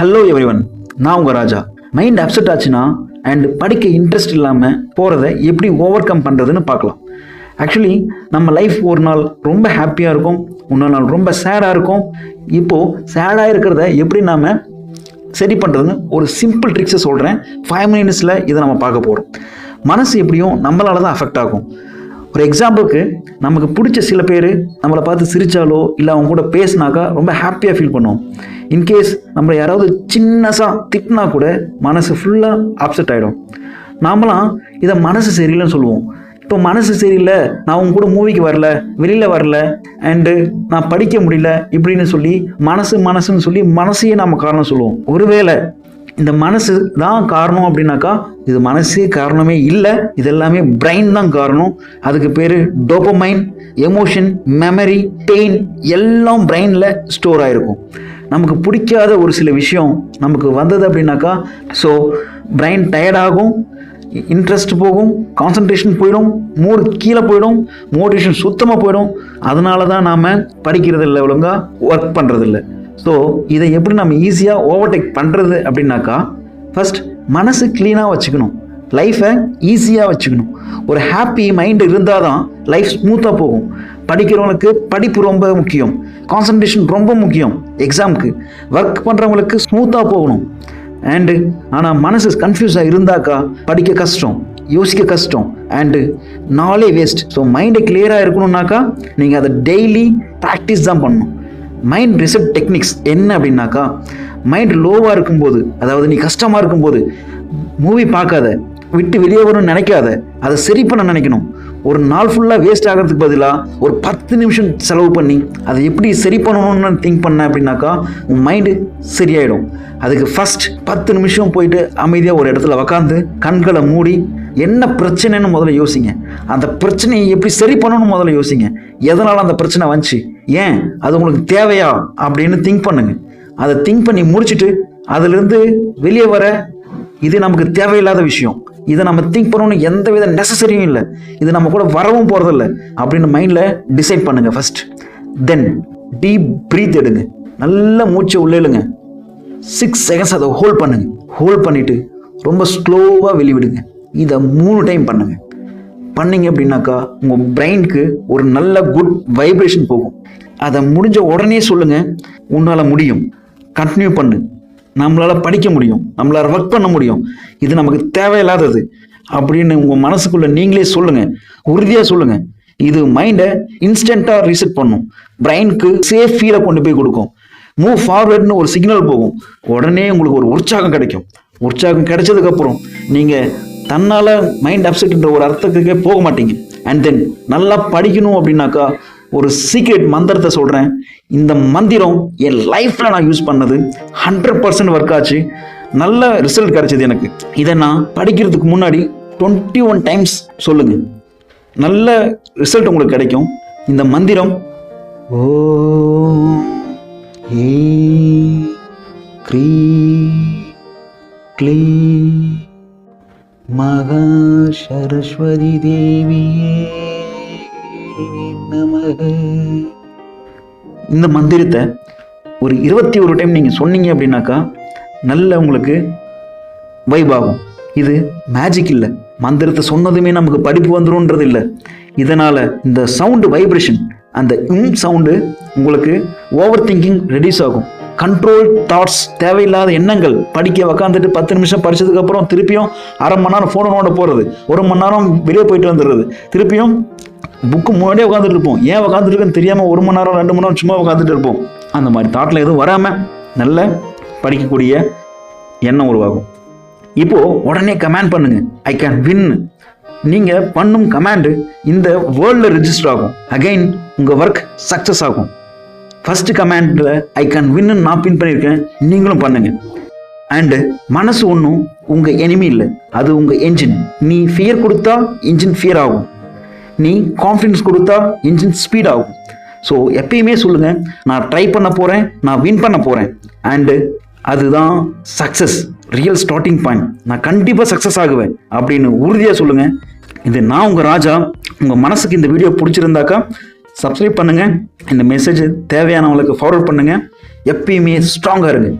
Hello everyone, நான் உங்கள் ராஜா. Mind upset ஆச்சுன்னா அண்ட் படிக்க இன்ட்ரெஸ்ட் இல்லாமல் போகிறத எப்படி ஓவர் கம் பண்ணுறதுன்னு பார்க்கலாம். ஆக்சுவலி நம்ம லைஃப் ஒரு நாள் ரொம்ப ஹாப்பியாக இருக்கும், இன்னொரு நாள் ரொம்ப சேடாக இருக்கும். இப்போது சேடாக இருக்கிறத எப்படி நாம் சரி பண்ணுறதுன்னு ஒரு சிம்பிள் ட்ரிக்ஸை சொல்கிறேன். 5 minutesல இதை நம்ம பார்க்க போகிறோம். மனசு எப்படியும் நம்மளால தான் அஃபெக்ட் ஆகும். ஒரு எக்ஸாம்பிளுக்கு, நமக்கு பிடிச்ச சில பேர் நம்மளை பார்த்து சிரித்தாலோ இல்லை அவங்க கூட பேசினாக்கா ரொம்ப ஹாப்பியாக ஃபீல் பண்ணுவோம். இன்கேஸ் நம்மளை யாராவது சின்னதாக திட்டினா கூட மனசு ஃபுல்லாக அப்செட் ஆகிடும். நாமலாம் இதை மனசு சரியில்லைன்னு சொல்லுவோம். இப்போ மனசு சரியில்லை, நான் அவங்க கூட மூவிக்கு வரல, வெளியில் வரல, அண்டு நான் படிக்க முடியல இப்படின்னு சொல்லி மனசுன்னு சொல்லி மனசையே நம்ம காரணம் சொல்லுவோம். ஒருவேளை இந்த மனசு தான் காரணம் அப்படின்னாக்கா இது மனசே காரணமே இல்லை, இது எல்லாமே பிரெயின் தான் காரணம். அதுக்கு பேர் டோபமைன், எமோஷன், மெமரி, பெயின் எல்லாம் பிரெயினில் ஸ்டோர் ஆகிருக்கும். நமக்கு பிடிக்காத ஒரு சில விஷயம் நமக்கு வந்தது அப்படின்னாக்கா ஸோ பிரெயின் டயர்டாகும், இன்ட்ரெஸ்ட் போகும், கான்சன்ட்ரேஷன் போயிடும், மூடு கீழே போயிடும், மோட்டிவேஷன் சுத்தமாக போயிடும். அதனால தான் நாம் படிக்கிறதில்ல, ஒழுங்காக ஒர்க் பண்ணுறதில்ல. ஸோ இதை எப்படி நம்ம ஈஸியாக ஓவர்டேக் பண்ணுறது அப்படின்னாக்கா ஃபஸ்ட் மனசு க்ளீனாக வச்சுக்கணும், லைஃப்பை ஈஸியாக வச்சுக்கணும். ஒரு ஹாப்பி மைண்டு இருந்தால் தான் லைஃப் ஸ்மூத்தாக போகும். படிக்கிறவங்களுக்கு படிப்பு ரொம்ப முக்கியம், கான்சன்ட்ரேஷன் ரொம்ப முக்கியம். எக்ஸாமுக்கு ஒர்க் பண்ணுறவங்களுக்கு ஸ்மூத்தாக போகணும். அண்டு ஆனால் மனசு கன்ஃபியூஸாக இருந்தாக்கா படிக்க கஷ்டம், யோசிக்க கஷ்டம், அண்டு நாளே வேஸ்ட். ஸோ மைண்டு கிளியராக இருக்கணும்னாக்கா நீங்கள் அதை டெய்லி ப்ராக்டிஸ் தான் பண்ணணும். மைண்ட் ரிசெட் டெக்னிக்ஸ் என்ன அப்படின்னாக்கா, மைண்ட் லோவாக இருக்கும்போது, அதாவது நீ கஷ்டமாக இருக்கும்போது மூவி பார்க்காத, விட்டு வெளியே வரும்னு நினைக்காத, அதை சரி பண்ண நினைக்கணும். ஒரு நாள் ஃபுல்லாக வேஸ்ட் ஆகிறதுக்கு பதிலாக ஒரு 10 நிமிஷம் செலவு பண்ணி அதை எப்படி சரி பண்ணணும்னு திங்க் பண்ண அப்படின்னாக்கா உன் மைண்டு சரியாயிடும். அதுக்கு ஃபஸ்ட் 10 நிமிஷம் போயிட்டு அமைதியாக ஒரு இடத்துல உக்காந்து கண்களை மூடி என்ன பிரச்சனைன்னு முதல்ல யோசிங்க. அந்த பிரச்சனையை எப்படி சரி பண்ணணும்னு முதல்ல யோசிங்க. எதனால் அந்த பிரச்சனை வந்துச்சு, ஏன் அது உங்களுக்கு தேவையா அப்படின்னு திங்க் பண்ணுங்க. அதை திங்க் பண்ணி முடிச்சுட்டு அதிலிருந்து வெளியே வர இது நமக்கு தேவையில்லாத விஷயம், இதை நம்ம திங்க் பண்ணணும்னு எந்த வித நெசசரியும் இல்லை, இது நம்ம கூட வரவும் போகிறதில்ல அப்படின்னு மைண்டில் டிசைட் பண்ணுங்கள் ஃபஸ்ட். தென் டீப் ப்ரீத் எடுங்க, நல்ல மூச்சை உள்ளே இழுங்க. 6 seconds அதை ஹோல்ட் பண்ணுங்க. ஹோல்ட் பண்ணிவிட்டு ரொம்ப ஸ்லோவாக வெளிவிடுங்க. இதை 3 டைம் பண்ணுங்க. பண்ணிங்க அப்படின்னாக்கா உங்கள் பிரெயினுக்கு ஒரு நல்ல குட் வைப்ரேஷன் போகும். அதை முடிஞ்ச உடனே சொல்லுங்கள், உன்னால் முடியும், கண்டினியூ பண்ணு, நம்மளால் படிக்க முடியும், நம்மளால் ஒர்க் பண்ண முடியும், இது நமக்கு தேவையில்லாதது அப்படின்னு உங்கள் மனசுக்குள்ளே நீங்களே சொல்லுங்கள், உறுதியாக சொல்லுங்கள். இது மைண்டை இன்ஸ்டண்ட்டாக ரீசெட் பண்ணும், பிரெயினுக்கு சேஃப் ஃபீலை கொண்டு போய் கொடுக்கும். மூவ் ஃபார்வர்ட்னு ஒரு சிக்னல் போகும், உடனே உங்களுக்கு ஒரு உற்சாகம் கிடைக்கும். உற்சாகம் கிடைச்சதுக்கப்புறம் நீங்கள் தன்னால் மைண்ட் அப்செட்ன்ற ஒரு அர்த்தத்துக்கே போக மாட்டீங்க. அண்ட் தென் நல்லா படிக்கணும் அப்படின்னாக்கா ஒரு சீக்ரெட் மந்திரத்தை சொல்கிறேன். இந்த மந்திரம் என் லைஃப்பில் நான் யூஸ் பண்ணது 100% ஒர்க் ஆச்சு, நல்ல ரிசல்ட் கிடைச்சது எனக்கு. இதை நான் படிக்கிறதுக்கு முன்னாடி 21 டைம்ஸ் சொல்லுங்கள், நல்ல ரிசல்ட் உங்களுக்கு கிடைக்கும். இந்த மந்திரம் ஓம் ஏ க்ரீ க்ளீ மகா சரஸ்வதி தேவியே நமக. இந்த மந்திரத்தை ஒரு 21 டைம் நீங்கள் சொன்னீங்க அப்படின்னாக்கா நல்ல உங்களுக்கு வைப் ஆகும். இது மேஜிக் இல்லை, மந்திரத்தை சொன்னதுமே நமக்கு படிப்பு வந்துரும்ன்றது இல்லை. இதனால் இந்த சவுண்டு வைப்ரேஷன், அந்த சவுண்டு உங்களுக்கு ஓவர் திங்கிங் ரெடியூஸ் ஆகும். கண்ட்ரோல் தாட்ஸ், தேவையில்லாத எண்ணங்கள், படிக்க உக்காந்துட்டு 10 நிமிஷம் படித்ததுக்கப்புறம் திருப்பியும் அரை மணி நேரம் ஃபோனை நோண்ட போகிறது, 1 மணி நேரம் வெளியே போயிட்டு வந்துடுறது, திருப்பியும் புக்கு முன்னாடியே உட்காந்துட்டு இருப்போம், ஏன் உட்காந்துருக்குன்னு தெரியாமல் 1 மணி நேரம் 2 மணி நேரம் சும்மா உட்காந்துட்டு இருப்போம். அந்த மாதிரி தாட்டில் எதுவும் வராமல் நல்ல படிக்கக்கூடிய எண்ணம் உருவாகும். இப்போது உடனே கமெண்ட் பண்ணுங்க, ஐ கேன் வின். நீங்கள் பண்ணும் கமாண்டு இந்த வேர்ல்டில் ரிஜிஸ்டர் ஆகும். அகைன் உங்கள் ஒர்க் சக்ஸஸ் ஆகும். ஃபஸ்ட்டு கமாண்டில் ஐ கேன் வின்னு நான் பின் பண்ணியிருக்கேன், நீங்களும் பண்ணுங்க. அண்டு மனசு ஒன்றும் உங்கள் எனிமி இல்லை, அது உங்கள் என்ஜின். நீ ஃபியர் கொடுத்தா இன்ஜின் ஃபியர் ஆகும், நீ கான்ஃபிடன்ஸ் கொடுத்தா இன்ஜின் ஸ்பீட் ஆகும். ஸோ எப்பயுமே சொல்லுங்கள், நான் ட்ரை பண்ண போகிறேன், நான் வின் பண்ண போகிறேன். அண்டு அதுதான் சக்ஸஸ், ரியல் ஸ்டார்டிங் பாயிண்ட். நான் கண்டிப்பாக சக்ஸஸ் ஆகுவேன் அப்படின்னு உறுதியாக சொல்லுங்கள். இது நான் உங்கள் ராஜா. உங்கள் மனசுக்கு இந்த வீடியோ பிடிச்சிருந்தாக்கா சப்ஸ்கிரைப் பண்ணுங்கள், இந்த மெசேஜ் தேவையானவங்களுக்கு ஃபார்வர்ட் பண்ணுங்கள். எப்பயுமே ஸ்ட்ராங்காக இருங்க.